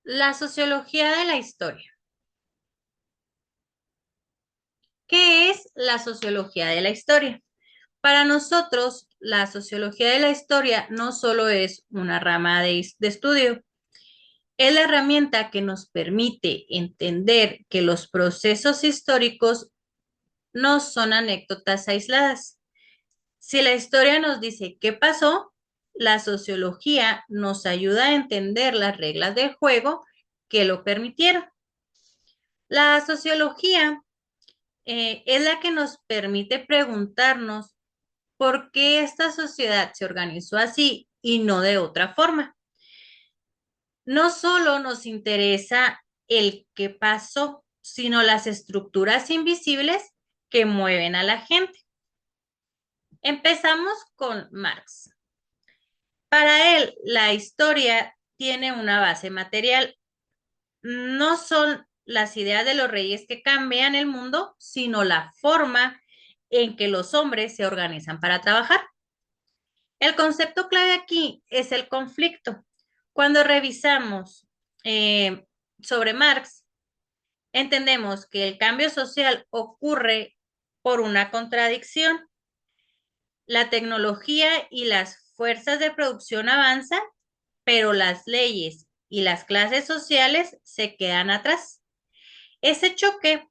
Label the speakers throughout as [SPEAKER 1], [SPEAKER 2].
[SPEAKER 1] La sociología de la historia. ¿Qué es la sociología de la historia? Para nosotros, la sociología de la historia no solo es una rama de estudio, es la herramienta que nos permite entender que los procesos históricos no son anécdotas aisladas. Si la historia nos dice qué pasó, la sociología nos ayuda a entender las reglas del juego que lo permitieron. La sociología es la que nos permite preguntarnos por qué esta sociedad se organizó así y no de otra forma. No solo nos interesa el qué pasó, sino las estructuras invisibles que mueven a la gente. Empezamos con Marx. Para él, la historia tiene una base material. No son las ideas de los reyes que cambian el mundo, sino la forma en que los hombres se organizan para trabajar. El concepto clave aquí es el conflicto. Cuando revisamos eh, sobre Marx, entendemos que el cambio social ocurre por una contradicción. La tecnología y las fuerzas de producción avanzan, pero las leyes y las clases sociales se quedan atrás. Ese choque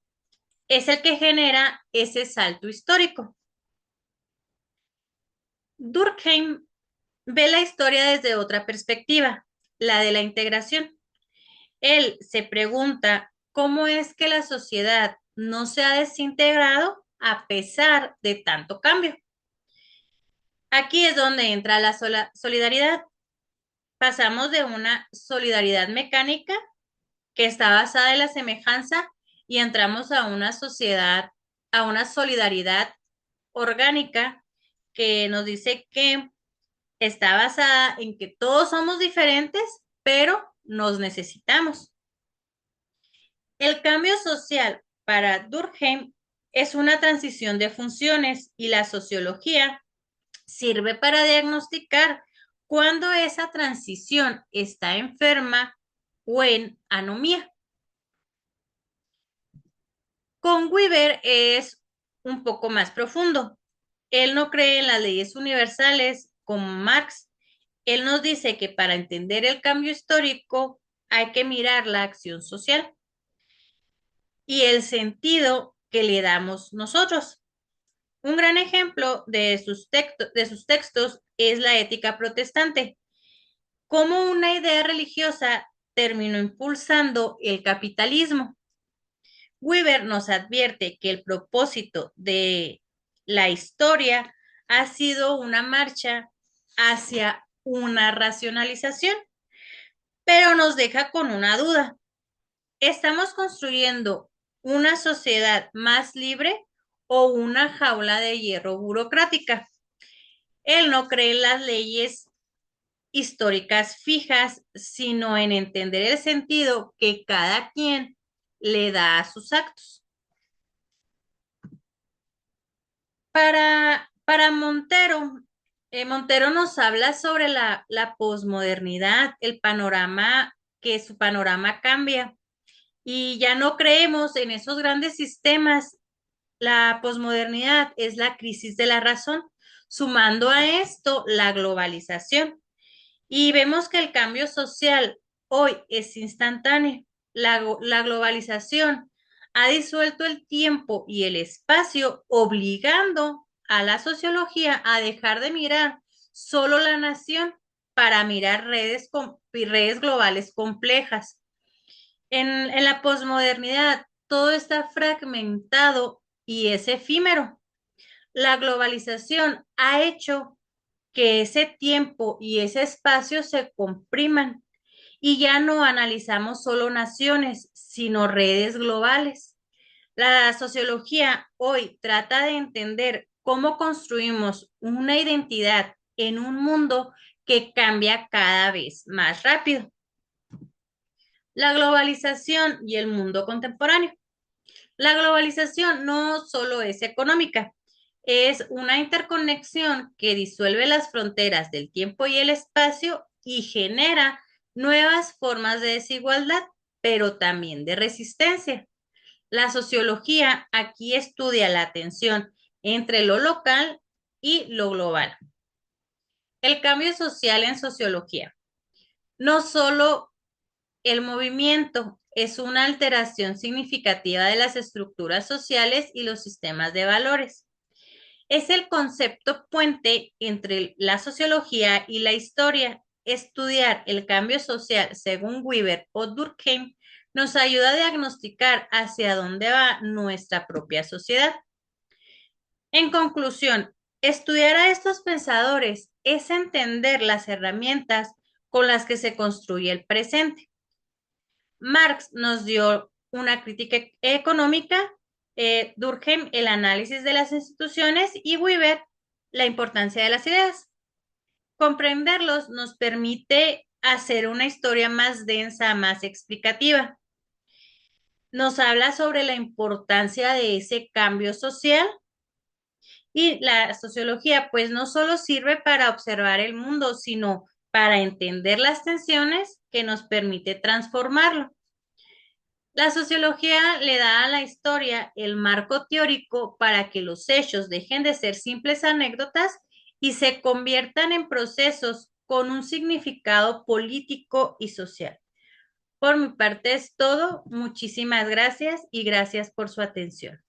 [SPEAKER 1] es el que genera ese salto histórico. Durkheim ve la historia desde otra perspectiva, la de la integración. Él se pregunta cómo es que la sociedad no se ha desintegrado a pesar de tanto cambio. Aquí es donde entra la solidaridad. Pasamos de una solidaridad mecánica que está basada en la semejanza y entramos a una sociedad, a una solidaridad orgánica que nos dice que está basada en que todos somos diferentes, pero nos necesitamos. El cambio social para Durkheim es una transición de funciones y la sociología sirve para diagnosticar cuando esa transición está enferma o en anomía. Con Weber es un poco más profundo. Él no cree en las leyes universales como Marx. Él nos dice que para entender el cambio histórico hay que mirar la acción social y el sentido que le damos nosotros. Un gran ejemplo de sus textos es la ética protestante, cómo una idea religiosa terminó impulsando el capitalismo. Weber nos advierte que el propósito de la historia ha sido una marcha hacia una racionalización, pero nos deja con una duda. ¿Estamos construyendo una sociedad más libre o una jaula de hierro burocrática? Él no cree en las leyes históricas fijas, sino en entender el sentido que cada quien le da a sus actos. Para Montero, Montero nos habla sobre la posmodernidad, el panorama, que su panorama cambia y ya no creemos en esos grandes sistemas. La posmodernidad es la crisis de la razón, sumando a esto la globalización. Y vemos que el cambio social hoy es instantáneo. La globalización ha disuelto el tiempo y el espacio, obligando a la sociología a dejar de mirar solo la nación para mirar redes globales complejas. En la posmodernidad, todo está fragmentado y es efímero. La globalización ha hecho que ese tiempo y ese espacio se compriman y ya no analizamos solo naciones, sino redes globales. La sociología hoy trata de entender cómo construimos una identidad en un mundo que cambia cada vez más rápido. La globalización y el mundo contemporáneo. La globalización no solo es económica, es una interconexión que disuelve las fronteras del tiempo y el espacio y genera nuevas formas de desigualdad, pero también de resistencia. La sociología aquí estudia la tensión entre lo local y lo global. El cambio social en sociología. No solo el movimiento es una alteración significativa de las estructuras sociales y los sistemas de valores. Es el concepto puente entre la sociología y la historia. Estudiar el cambio social según Weber o Durkheim nos ayuda a diagnosticar hacia dónde va nuestra propia sociedad. En conclusión, estudiar a estos pensadores es entender las herramientas con las que se construye el presente. Marx nos dio una crítica económica, Durkheim el análisis de las instituciones y Weber la importancia de las ideas. Comprenderlos nos permite hacer una historia más densa, más explicativa. Nos habla sobre la importancia de ese cambio social y la sociología pues no solo sirve para observar el mundo, sino para entender las tensiones que nos permite transformarlo. La sociología le da a la historia el marco teórico para que los hechos dejen de ser simples anécdotas y se conviertan en procesos con un significado político y social. Por mi parte es todo. Muchísimas gracias y gracias por su atención.